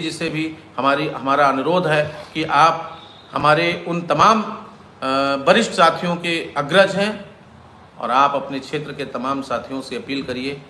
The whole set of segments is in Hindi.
जी से भी हमारा अनुरोध है कि आप हमारे उन तमाम वरिष्ठ साथियों के अग्रज हैं और आप अपने क्षेत्र के तमाम साथियों से अपील करिए।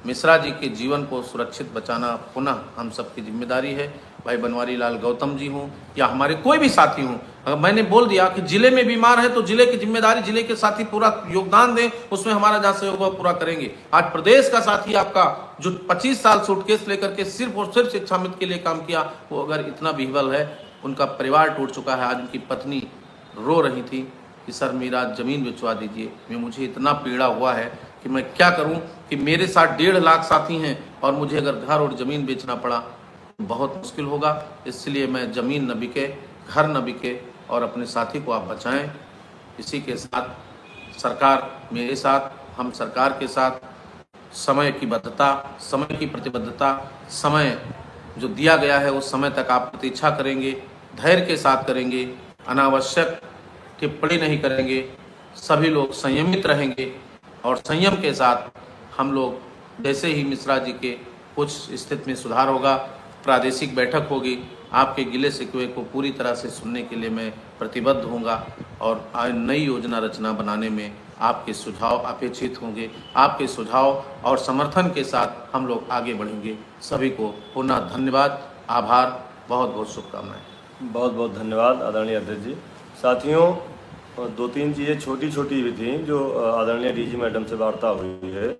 मिश्रा जी के जीवन को सुरक्षित बचाना पुनः हम सबकी जिम्मेदारी है। भाई बनवारी लाल गौतम जी हों या हमारे कोई भी साथी हों, अगर मैंने बोल दिया कि जिले में बीमार है तो जिले की जिम्मेदारी, जिले के साथी पूरा योगदान दें, उसमें हमारा जहाँ सहयोग होगा पूरा करेंगे। आज प्रदेश का साथी आपका जो 25 साल सूटकेस लेकर के सिर्फ और सिर्फ शिक्षा मित्र के लिए काम किया, वो अगर इतना विह्वल है, उनका परिवार टूट चुका है। आज उनकी पत्नी रो रही थी कि सर मेरा ज़मीन बेचवा दीजिए। मुझे इतना पीड़ा हुआ है कि मैं क्या करूं कि मेरे साथ 1.5 लाख साथी हैं और मुझे अगर घर और ज़मीन बेचना पड़ा तो बहुत मुश्किल होगा। इसलिए मैं ज़मीन न बिके, घर न बिके और अपने साथी को आप बचाएं। इसी के साथ सरकार मेरे साथ, हम सरकार के साथ समय की बद्धता, समय की प्रतिबद्धता, समय जो दिया गया है उस समय तक आप प्रतीक्षा करेंगे, धैर्य के साथ करेंगे, अनावश्यक टिप्पणी नहीं करेंगे, सभी लोग संयमित रहेंगे और संयम के साथ हम लोग जैसे ही मिश्रा जी के कुछ स्थिति में सुधार होगा, प्रादेशिक बैठक होगी, आपके गिले शिकवे को पूरी तरह से सुनने के लिए मैं प्रतिबद्ध होऊंगा और नई योजना रचना बनाने में आपके सुझाव अपेक्षित होंगे। आपके सुझाव और समर्थन के साथ हम लोग आगे बढ़ेंगे। सभी को पुनः धन्यवाद, आभार, बहुत बहुत शुभकामनाएं। बहुत बहुत धन्यवाद आदरणीय अध्यक्ष जी। साथियों, 2-3 चीज़ें छोटी छोटी भी थी जो आदरणीय डीजी मैडम से वार्ता हुई है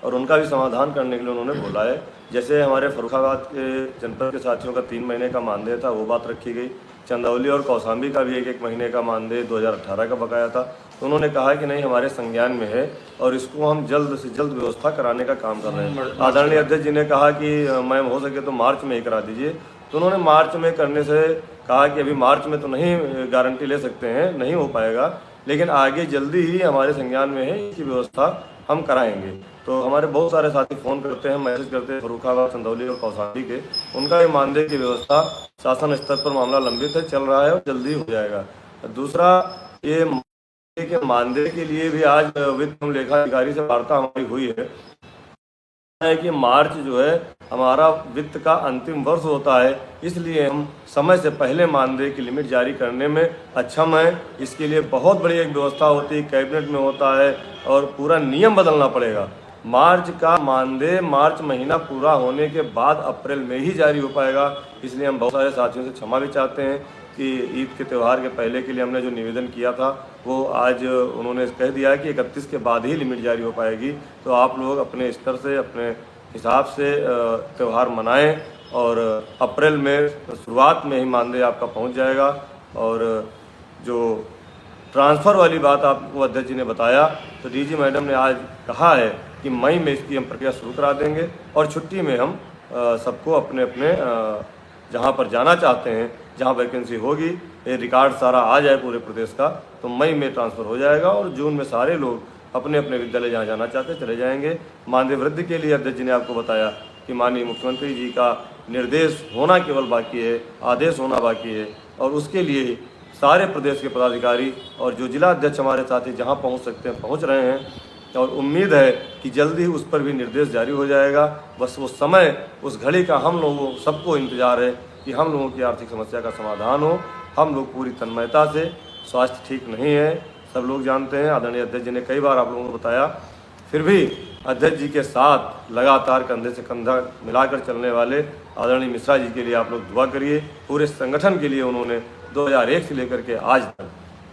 और उनका भी समाधान करने के लिए उन्होंने बोला है। जैसे हमारे फर्रुखाबाद के जनपद के साथियों का 3 महीने का मानदेय था, वो बात रखी गई। चंदौली और कौशाम्बी का भी 1-1 महीने का मानदेय 2018 का बकाया था, तो उन्होंने कहा कि नहीं हमारे संज्ञान में है और इसको हम जल्द से जल्द व्यवस्था कराने का काम कर रहे हैं। आदरणीय अध्यक्ष जी ने कहा कि मैम हो सके तो मार्च में ही करा दीजिए, तो उन्होंने मार्च में करने से कहा कि अभी मार्च में तो नहीं गारंटी ले सकते हैं, नहीं हो पाएगा, लेकिन आगे जल्दी ही हमारे संज्ञान में है, इसकी व्यवस्था हम कराएंगे। तो हमारे बहुत सारे साथी फ़ोन करते हैं, मैसेज करते हैं फर्रुखाबाद, चंदौली और कौशाम्बी के, उनका भी मानदेय की व्यवस्था शासन स्तर पर मामला लंबित है, चल रहा है और जल्दी हो जाएगा। दूसरा, ये मानदेय के लिए भी आज वित्त लेखा अधिकारी से वार्ता हमारी हुई है कि मार्च जो है हमारा वित्त का अंतिम वर्ष होता है, इसलिए हम समय से पहले मानदेय की लिमिट जारी करने में अक्षम हैं। इसके लिए बहुत बड़ी एक व्यवस्था होती है, कैबिनेट में होता है और पूरा नियम बदलना पड़ेगा। मार्च का मानदेय मार्च महीना पूरा होने के बाद अप्रैल में ही जारी हो पाएगा। इसलिए हम बहुत सारे साथियों से क्षमा भी चाहते हैं कि ईद के त्यौहार के पहले के लिए हमने जो निवेदन किया था वो आज उन्होंने कह दिया है कि 31 के बाद ही लिमिट जारी हो पाएगी। तो आप लोग अपने स्तर से, अपने हिसाब से त्यौहार मनाएं और अप्रैल में शुरुआत में ही मानदेय आपका पहुंच जाएगा। और जो ट्रांसफ़र वाली बात आपको अध्यक्ष जी ने बताया, तो डीजी मैडम ने आज कहा है कि मई में इसकी हम प्रक्रिया शुरू करा देंगे और छुट्टी में हम सबको अपने अपने जहाँ पर जाना चाहते हैं, जहाँ वैकेंसी होगी, ये रिकॉर्ड सारा आ जाए पूरे प्रदेश का, तो मई में ट्रांसफ़र हो जाएगा और जून में सारे लोग अपने अपने विद्यालय जहाँ जाना चाहते हैं चले जाएंगे। मानदेय वृद्धि के लिए अध्यक्ष जी ने आपको बताया कि माननीय मुख्यमंत्री जी का निर्देश होना केवल बाकी है, आदेश होना बाकी है, और उसके लिए सारे प्रदेश के पदाधिकारी और जो जिला अध्यक्ष हमारे साथी जहाँ पहुँच सकते हैं पहुँच रहे हैं और उम्मीद है कि जल्दी ही उस पर भी निर्देश जारी हो जाएगा। बस वो समय, उस घड़ी का हम लोगों सबको इंतज़ार है कि हम लोगों की आर्थिक समस्या का समाधान हो। हम लोग पूरी तन्मयता से, स्वास्थ्य ठीक नहीं है, सब लोग जानते हैं, आदरणीय अध्यक्ष जी ने कई बार आप लोगों को बताया, फिर भी अध्यक्ष जी के साथ लगातार कंधे से कंधा मिलाकर चलने वाले आदरणीय मिश्रा जी के लिए आप लोग दुआ करिए। पूरे संगठन के लिए उन्होंने 2001 से लेकर के आज तक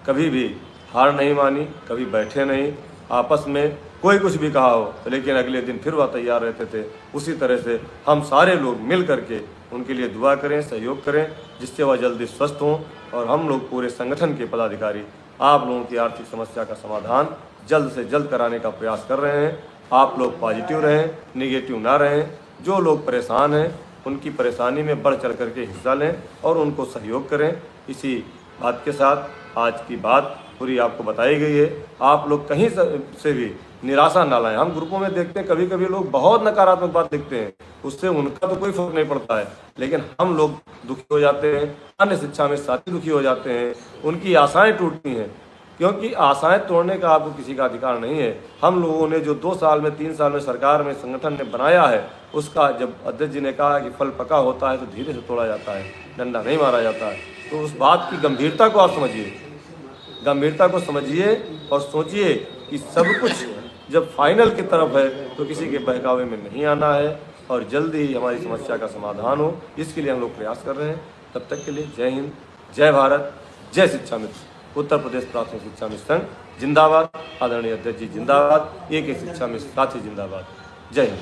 कभी भी हार नहीं मानी, कभी बैठे नहीं, आपस में कोई कुछ भी कहा हो लेकिन अगले दिन फिर वह तैयार रहते थे। उसी तरह से हम सारे लोग मिल करके उनके लिए दुआ करें, सहयोग करें, जिससे वह जल्दी स्वस्थ हों और हम लोग पूरे संगठन के पदाधिकारी आप लोगों की आर्थिक समस्या का समाधान जल्द से जल्द कराने का प्रयास कर रहे हैं। आप लोग पॉजिटिव रहें, निगेटिव ना रहें। जो लोग परेशान हैं उनकी परेशानी में बढ़ चढ़ करके हिस्सा लें और उनको सहयोग करें। इसी बात के साथ आज की बात पूरी आपको बताई गई है। आप लोग कहीं से भी निराशा ना लाएं। हम ग्रुपों में देखते हैं कभी कभी लोग बहुत नकारात्मक बात लिखते हैं, उससे उनका तो कोई फर्क नहीं पड़ता है, लेकिन हम लोग दुखी हो जाते हैं, अन्य शिक्षा में साथी दुखी हो जाते हैं, उनकी आशाएं टूटती हैं। क्योंकि आशाएं तोड़ने का आपको किसी का अधिकार नहीं है। हम लोगों ने जो 2 साल में 3 साल में सरकार में संगठन ने बनाया है, उसका जब अध्यक्ष जी ने कहा कि फल पका होता है तो धीरे से तोड़ा जाता है, डंडा नहीं मारा जाता है, तो उस बात की गंभीरता को आप समझिए, गंभीरता को समझिए और सोचिए कि सब कुछ जब फाइनल की तरफ है तो किसी के बहकावे में नहीं आना है और जल्दी ही हमारी समस्या का समाधान हो, इसके लिए हम लोग प्रयास कर रहे हैं। तब तक के लिए जय हिंद, जय भारत, जय शिक्षा मित्र। उत्तर प्रदेश प्राथमिक शिक्षा मित्र संघ जिंदाबाद, आदरणीय अध्यक्ष जी जिंदाबाद, एक शिक्षा मित्र साथी जिंदाबाद। जय हिंद।